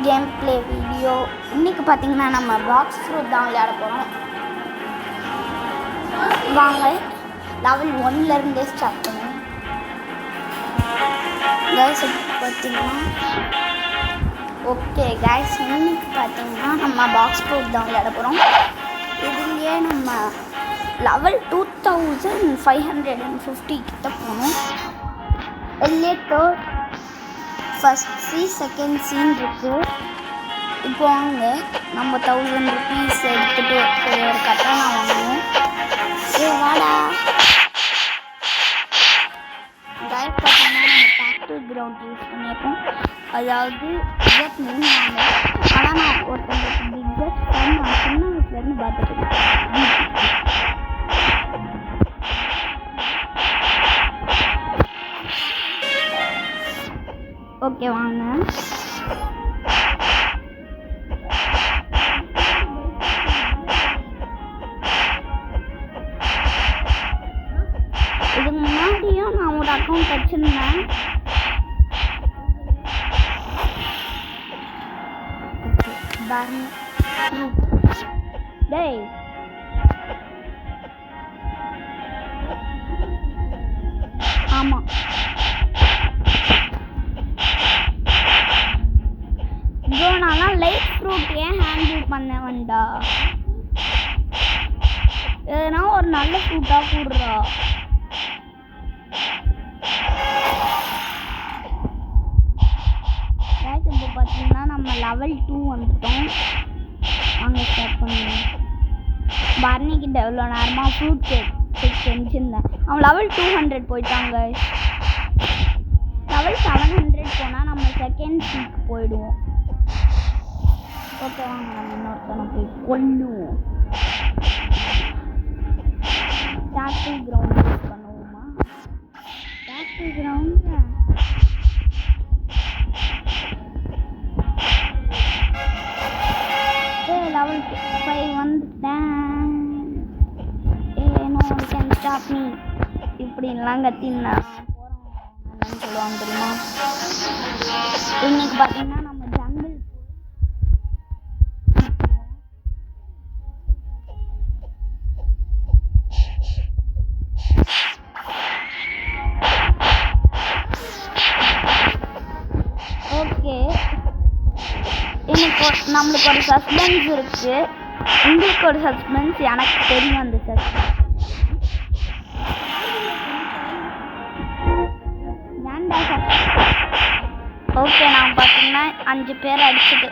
Game play video. இன்றைக்கி பார்த்திங்கன்னா நம்ம பாக்ஸ் ஃப்ரூட் தான் விளையாட போகிறோம். வாங்க லெவல் 1லேருந்தே ஸ்டார்ட் பண்ணுவோம். கைஸ் பார்த்திங்கன்னா ஓகே கைஸ், இன்னைக்கு பார்த்திங்கன்னா நம்ம பாக்ஸ் ஃப்ரூட் தான் விளையாட போகிறோம். இதுலேயே நம்ம லெவல் 2550 கிட்ட போகணும். இதுலேயே ஃபஸ்ட் சீன் செகண்ட் சீன் இருக்குது. இப்போ வாங்க நம்ம 1000 ருபீஸ் எடுத்துகிட்டு ஒரு கட்டணா வாங்குவோம். வாடா கைஸ், பார்த்தீங்கன்னா நம்ம பேக்டரி கிரவுண்ட் யூஸ் பண்ணியிருக்கோம். அதாவது பிக்கெட் மீன் வாங்க. ஆனால் நான் ஒருத்தங்களுக்கு பிக்கெட் ஃபேன் நான் சின்ன வயசுலேருந்து பார்த்துட்டு இருக்கேன். ஓகே வாங்க. இதுக்கு முன்னாடியும் நான் ஒரு அக்கௌண்ட் வச்சுருந்தேன். டேய் ஆமாம், ப்ரோ நான்லாம் லைட் ஃப்ரூட் ஏன் ஹேண்டில் பண்ண வேண்டா? எதுனா ஒரு நல்ல ஃப்ரூட்டாக கூடுறா. இப்போ பார்த்தீங்கன்னா நம்ம லெவல் 2 வந்துட்டோம். வாங்க ஸ்டார்ட் பண்ணுவோம். பர்னிக்கிட்ட எவ்வளோ நேரமாக ஃப்ரூட் கேக் செஞ்சுருந்தேன். அவன் லெவல் 200 போயிட்டாங்க. லெவல் 700 போனால் நம்ம செகண்ட் சீக்கு போயிடுவோம். ஓகே வாங்க நம்ம இன்னொருத்தனை போய் கொல்லுவோம். பேக்டரி கிரவுண்ட் யூஸ் பண்ணுவோமா? பேக்டரி கிரவுண்ட் லெவல் 5 வந்துட்டேன். நோ கேன் ஸ்டாப் மீ இப்படின்லாம் கத்தின்னா போகிறோம் சொல்லுவாங்க தெரியுமா? இன்னைக்கு பார்த்தீங்கன்னா நம்ம ஜங்கிள் ஓகே. இன்னைக்கு நம்மளுக்கு ஒரு சஸ்பென்ஸ் இருக்குது. உங்களுக்கு ஒரு சஸ்பென்ஸ், எனக்கு தெரியும் அந்த சஸ்பென்ஸ். ஏன்டா ஓகே, நான் பார்த்தீங்கன்னா 5 பேர் அடிச்சுட்டு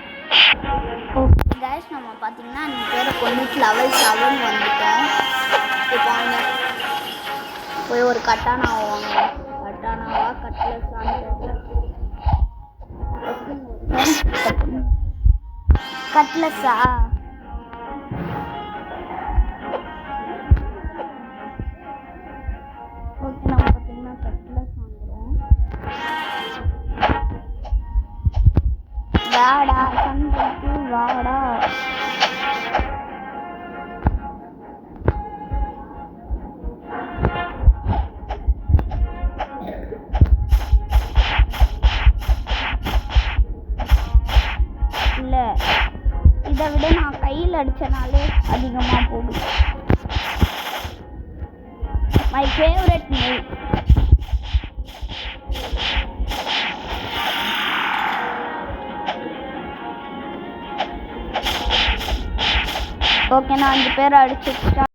ஓகே கைஸ், நம்ம பார்த்தீங்கன்னா 5 பேரை கொண்டுட்டு லெவல் 7 வந்துட்டோம். இப்போ வாங்க போய் ஒரு கட்டானாவை வாங்குவோம். கட்டானாவா கட்லஸான்னு கட்லஸா? ஓகே நம்ம பார்த்தீங்கன்னா கட்லஸ் வாங்குறோம். வாடா சந்தைக்கு வாடா. இல்லை, இதை விட நான் கையில் அடித்தனாலே அதிகமாக போகுது. My favourite move. ஓகே நான் 5 பேரை அடிச்சுட்டேன்.